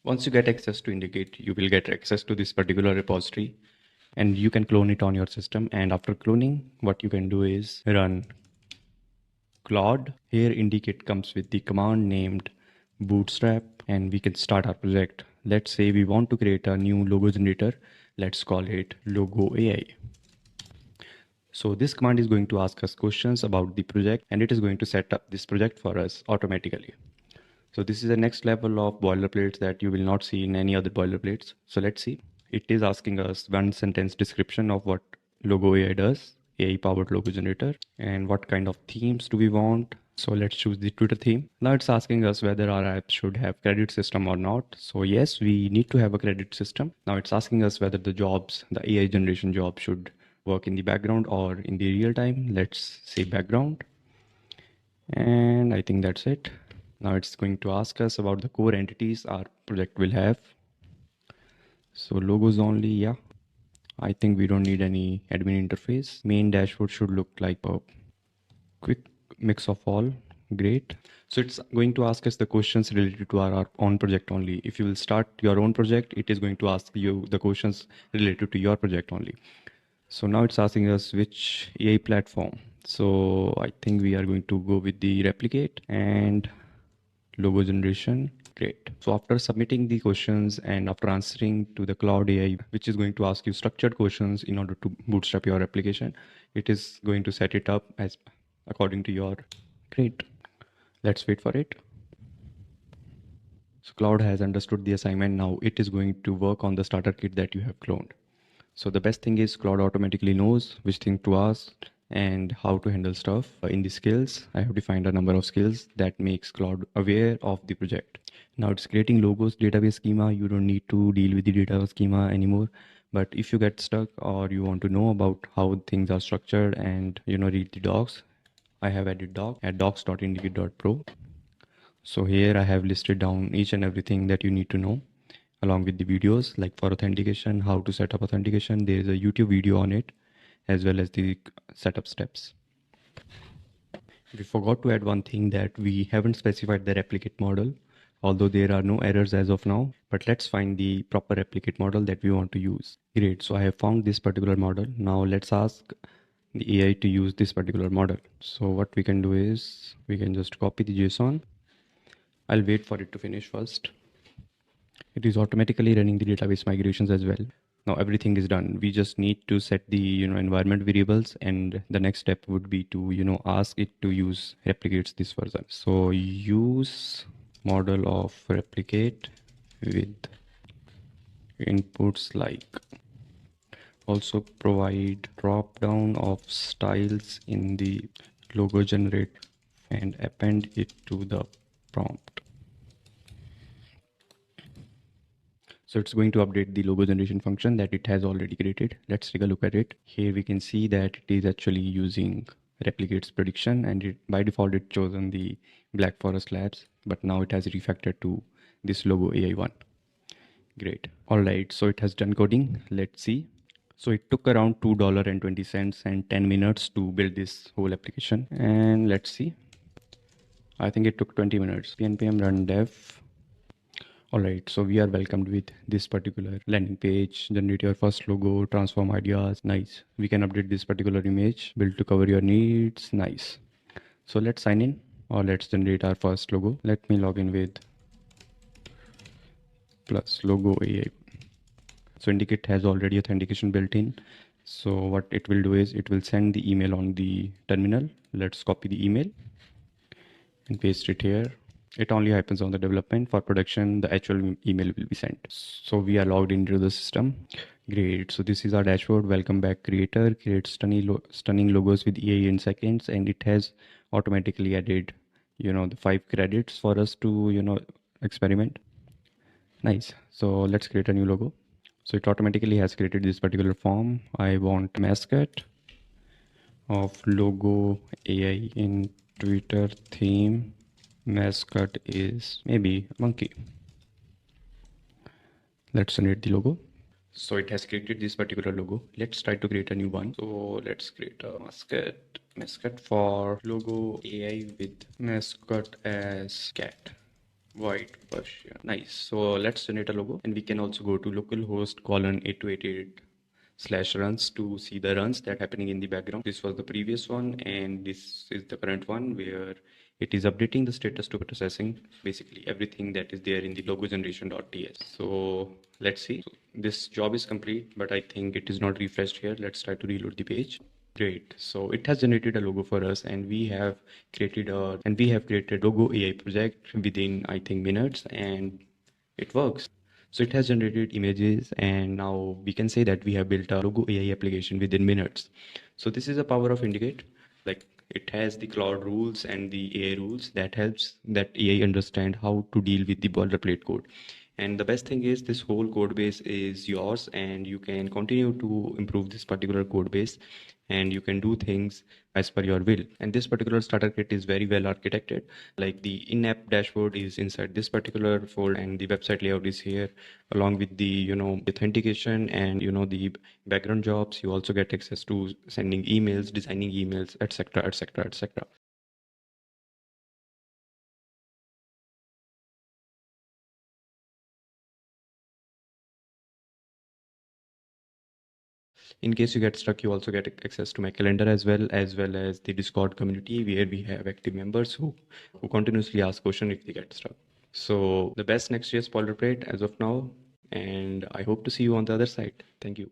Once you get access to Indicate, you will get access to this particular repository and you can clone it on your system. And after cloning, what you can do is run Claude. Here Indicate comes with the command named bootstrap and we can start our project. Let's say we want to create a new logo generator. Let's call it logo AI. So this command is going to ask us questions about the project and it is going to set up this project for us automatically. So this is the next level of boilerplates that you will not see in any other boilerplates. So let's see. It is asking us one sentence description of what Logo AI does, AI powered logo generator, and what kind of themes do we want. So let's choose the Twitter theme. Now it's asking us whether our app should have credit system or not. So yes, we need to have a credit system. Now it's asking us whether the jobs, the AI generation job should work in the background or in the real time. Let's say background. And I think that's it. Now it's going to ask us about the core entities our project will have. So logos only, yeah. I think we don't need any admin interface. Main dashboard should look like a quick mix of all. Great. So it's going to ask us the questions related to our own project only. If you will start your own project, it is going to ask you the questions related to your project only. So now it's asking us which AI platform. So I think we are going to go with the replicate and logo generation. Great. So after submitting the questions and after answering to the Cloud AI, which is going to ask you structured questions in order to bootstrap your application, it is going to set it up as according to your. Great. Let's wait for it. So Cloud has understood the assignment. Now it is going to work on the starter kit that you have cloned. So the best thing is Cloud automatically knows which thing to ask and how to handle stuff. In the skills, I have defined a number of skills that makes Cloud aware of the project. Now it's creating logos, database schema. You don't need to deal with the database schema anymore. But if you get stuck or you want to know about how things are structured and read the docs, I have added doc at docs.indicate.pro. So here I have listed down each and everything that you need to know along with the videos. Like for authentication, how to set up authentication, there is a YouTube video on it as well as the setup steps. We forgot to add one thing, that we haven't specified the replicate model, although there are no errors as of now. But let's find the proper replicate model that we want to use. Great, so I have found this particular model. Now let's ask the AI to use this particular model. So what we can do is we can just copy the JSON. I'll wait for it to finish first. It is automatically running the database migrations as well. Now everything is done. We just need to set the environment variables, and the next step would be to ask it to use replicates this version. So use model of replicate with inputs like, also provide drop down of styles in the logo generate and append it to the prompt. So it's going to update the logo generation function that it has already created. Let's take a look at it. Here we can see that it is actually using replicates prediction, and by default it chosen the Black Forest Labs, but now it has refactored to this logo AI one. Great. All right, so it has done coding. Let's see. So it took around $2.20 and 10 minutes to build this whole application. And let's see. I think it took 20 minutes. npm run dev. All right, so we are welcomed with this particular landing page. Generate your first logo, transform ideas. Nice. We can update this particular image, build to cover your needs. Nice. So let's sign in, or let's generate our first logo. Let me log in with plus logo AI. So Indicate has already authentication built in. So what it will do is it will send the email on the terminal. Let's copy the email and paste it here. It only happens on the development. For production, the actual email will be sent. So we are logged into the system. Great. So this is our dashboard. Welcome back creator. Create stunning logos with AI in seconds, and it has automatically added the 5 credits for us to experiment. Nice. So let's create a new logo. So it automatically has created this particular form. I want mascot of logo AI in Twitter theme. Mascot is maybe monkey. Let's generate the logo. So it has created this particular logo. Let's try to create a new one. So let's create a mascot for logo AI with mascot as cat. White Persia. Nice. So let's generate a logo, and we can also go to localhost colon 8288 slash runs to see the runs that happening in the background. This was the previous one, and this is the current one where it is updating the status to processing basically everything that is there in the logo generation.ts. So let's see. So this job is complete, but I think it is not refreshed here. Let's try to reload the page. Great. So it has generated a logo for us, and we have created logo AI project within I think minutes, and it works. So it has generated images, and now we can say that we have built a logo AI application within minutes. So this is the power of Indicate. Like, it has the cloud rules and the AI rules that helps that AI understand how to deal with the boilerplate code. And the best thing is this whole code base is yours, and you can continue to improve this particular code base, and you can do things as per your will. And this particular starter kit is very well architected. Like, the in-app dashboard is inside this particular folder, and the website layout is here, along with the authentication and the background jobs. You also get access to sending emails, designing emails, etc., etc., etc. In case you get stuck, you also get access to my calendar as well as the Discord community, where we have active members who continuously ask questions if they get stuck. So the best next year's boilerplate as of now, and I hope to see you on the other side. Thank you.